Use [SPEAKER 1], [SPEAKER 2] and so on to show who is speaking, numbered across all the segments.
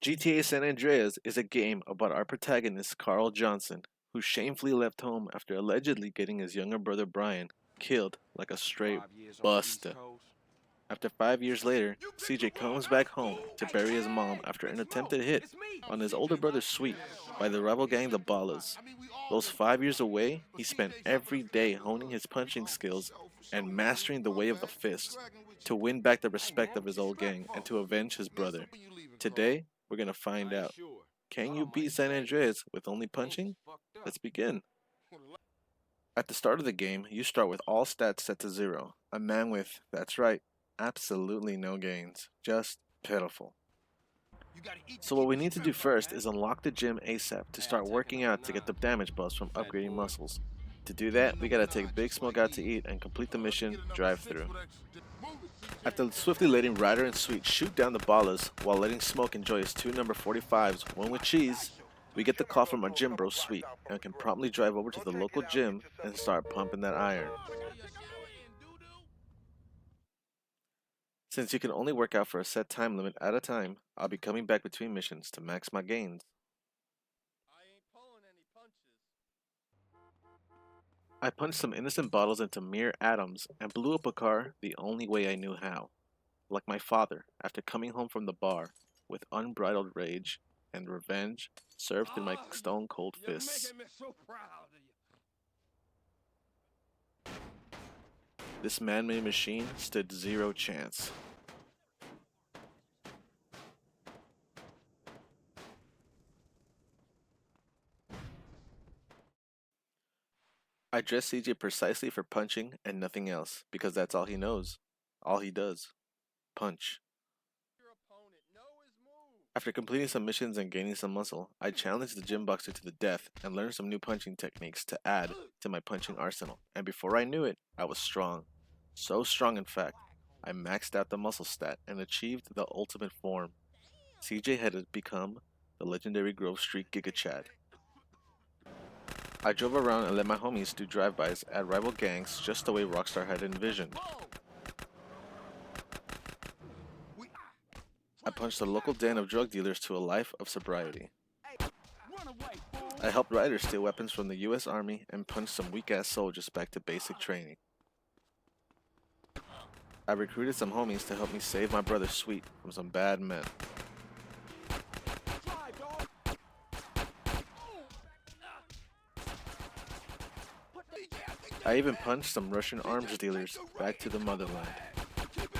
[SPEAKER 1] GTA San Andreas is a game about our protagonist Carl Johnson, who shamefully left home after allegedly getting his younger brother Brian killed like a straight buster. After 5 years later, CJ comes back home to bury his mom after an attempted hit on his older brother's suite by the rival gang the Ballas. Those 5 years away, he spent every day honing his punching skills and mastering the way of the fist to win back the respect of his old gang and to avenge his brother. Today, we're gonna find out. Can you beat San Andreas with only punching? Let's begin. At the start of the game, you start with all stats set to 0. A man with, that's right, absolutely no gains. Just pitiful. So what we need to do first is unlock the gym ASAP to start working out to get the damage buffs from upgrading muscles. To do that, we gotta take Big Smoke out to eat and complete the mission drive-through. After swiftly letting Ryder and Sweet shoot down the ballas while letting Smoke enjoy his two number 45s, one with cheese, we get the call from our gym bro Sweet and can promptly drive over to the local gym and start pumping that iron. Since you can only work out for a set time limit at a time, I'll be coming back between missions to max my gains. I punched some innocent bottles into mere atoms and blew up a car the only way I knew how. Like my father, after coming home from the bar, with unbridled rage and revenge served through my stone cold fists. This man-made machine stood zero chance. I dressed CJ precisely for punching and nothing else, because that's all he knows. All he does. Punch. After completing some missions and gaining some muscle, I challenged the gym boxer to the death and learned some new punching techniques to add to my punching arsenal. And before I knew it, I was strong. So strong, in fact, I maxed out the muscle stat and achieved the ultimate form. CJ had become the legendary Grove Street Giga Chad. I drove around and let my homies do drive-bys at rival gangs just the way Rockstar had envisioned. I punched a local den of drug dealers to a life of sobriety. I helped riders steal weapons from the US Army and punched some weak-ass soldiers back to basic training. I recruited some homies to help me save my brother Sweet from some bad men. I even punched some Russian arms dealers back to the motherland.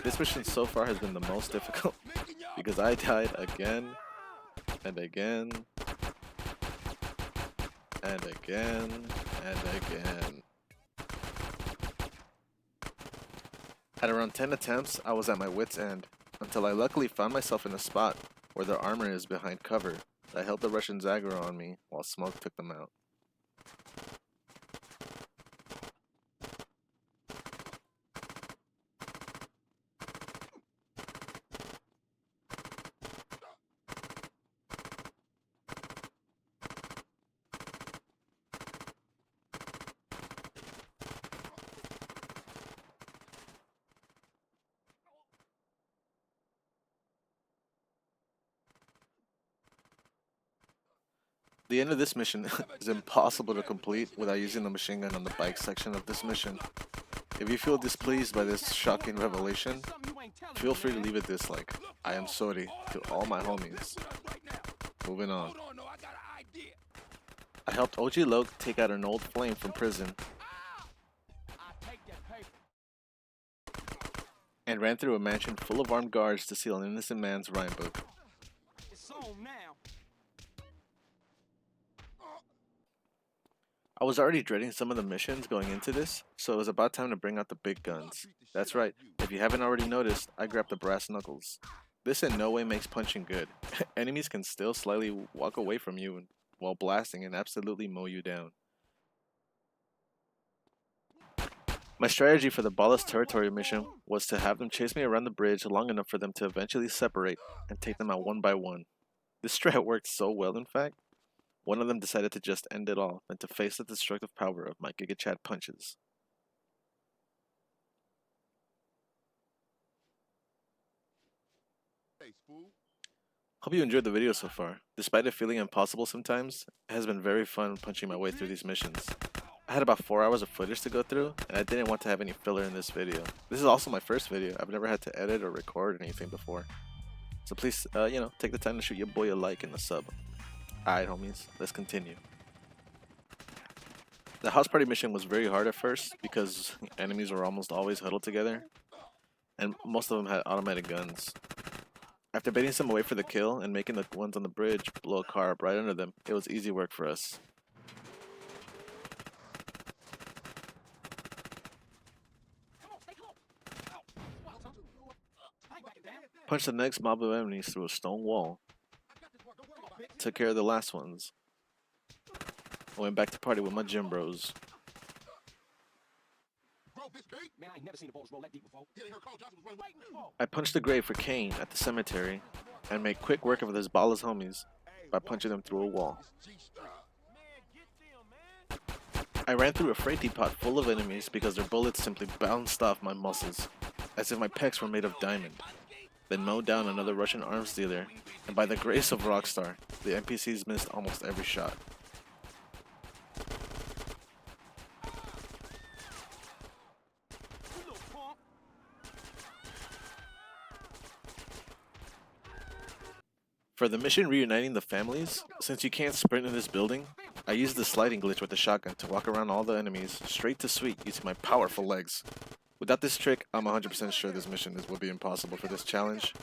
[SPEAKER 1] This mission so far has been the most difficult because I died again and again and again and again. At around 10 attempts, I was at my wit's end, until I luckily found myself in a spot where their armor is behind cover that held the Russians aggro on me while Smoke took them out. The end of this mission is impossible to complete without using the machine gun on the bike section of this mission. If you feel displeased by this shocking revelation, feel free to leave a dislike. I am sorry to all my homies. Moving on. I helped OG Loke take out an old flame from prison and ran through a mansion full of armed guards to steal an innocent man's rhyme book. I was already dreading some of the missions going into this, so it was about time to bring out the big guns. That's right, if you haven't already noticed, I grabbed the brass knuckles. This in no way makes punching good. Enemies can still slightly walk away from you while blasting and absolutely mow you down. My strategy for the Ballas territory mission was to have them chase me around the bridge long enough for them to eventually separate and take them out one by one. This strat worked so well, in fact, one of them decided to just end it all and to face the destructive power of my Giga Chad punches. Hope you enjoyed the video so far. Despite it feeling impossible sometimes, it has been very fun punching my way through these missions. I had about 4 hours of footage to go through, and I didn't want to have any filler in this video. This is also my first video. I've never had to edit or record anything before. So please, take the time to shoot your boy a like and a sub. Alright homies, let's continue. The house party mission was very hard at first because enemies were almost always huddled together, and most of them had automatic guns. After baiting some away for the kill and making the ones on the bridge blow a car up right under them, it was easy work for us. Punched the next mob of enemies through a stone wall. Took care of the last ones. I went back to party with my gym bros. I punched the grave for Kane at the cemetery and made quick work of his ballas homies by punching them through a wall. I ran through a freight depot full of enemies because their bullets simply bounced off my muscles, as if my pecs were made of diamond. Then mowed down another Russian arms dealer, and by the grace of Rockstar, the NPCs missed almost every shot. For the mission reuniting the families, since you can't sprint in this building, I used the sliding glitch with the shotgun to walk around all the enemies straight to sweet using my powerful legs. Without this trick, I'm 100% sure this mission would be impossible for this challenge.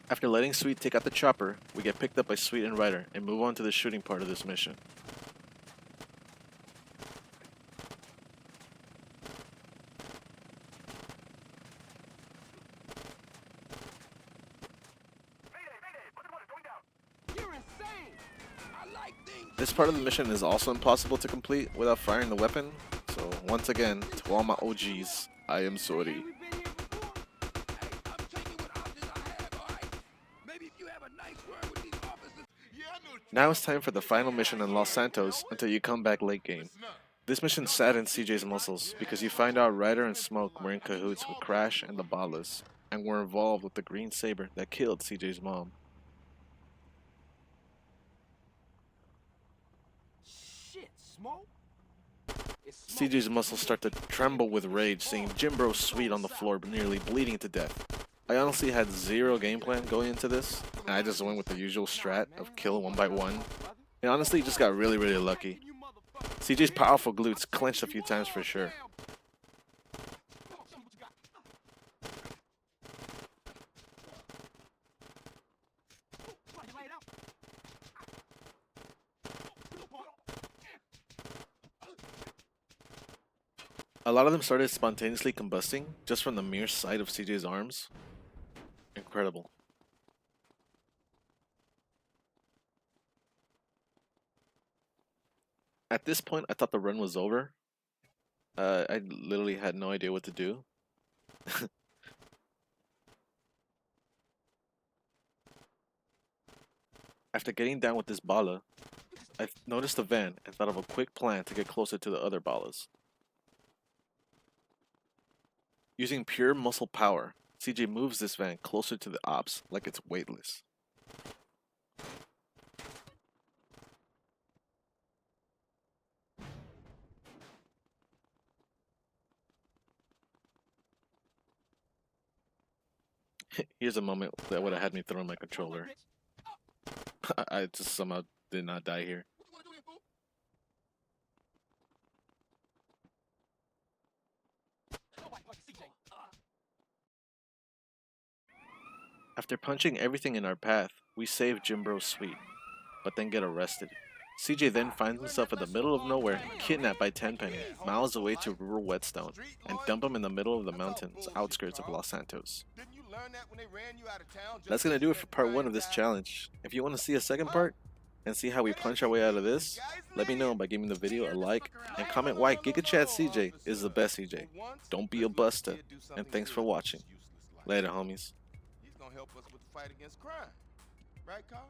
[SPEAKER 1] After letting Sweet take out the chopper, we get picked up by Sweet and Ryder and move on to the shooting part of this mission. This part of the mission is also impossible to complete without firing the weapon, so once again, to all my OGs, I am sorry. Now it's time for the final mission in Los Santos until you come back late game. This mission saddens CJ's muscles because you find out Ryder and Smoke were in cahoots with Crash and the Ballas, and were involved with the green saber that killed CJ's mom. CJ's muscles start to tremble with rage seeing Jim Bro Sweet on the floor nearly bleeding to death. I honestly had zero game plan going into this, and I just went with the usual strat of kill one by one. And honestly, just got really lucky. CJ's powerful glutes clenched a few times for sure. A lot of them started spontaneously combusting just from the mere sight of CJ's arms. Incredible. At this point, I thought the run was over. I literally had no idea what to do. After getting down with this bala, I noticed a van and thought of a quick plan to get closer to the other balas. Using pure muscle power, CJ moves this van closer to the ops like it's weightless. Here's a moment that would have had me throwing my controller. I just somehow did not die here. After punching everything in our path, we save Jim Bro Sweet, but then get arrested. CJ then finds himself in the middle of nowhere, kidnapped by Tenpenny, miles away to rural Whetstone, and dump him in the middle of the mountains outskirts of Los Santos. That's gonna do it for part 1 of this challenge. If you want to see a second part, and see how we punch our way out of this, let me know by giving the video a like, and comment why GigaChad CJ is the best CJ. Don't be a buster, and thanks for watching. Later, homies.
[SPEAKER 2] He's gonna help us with the fight against crime. Right, Carl?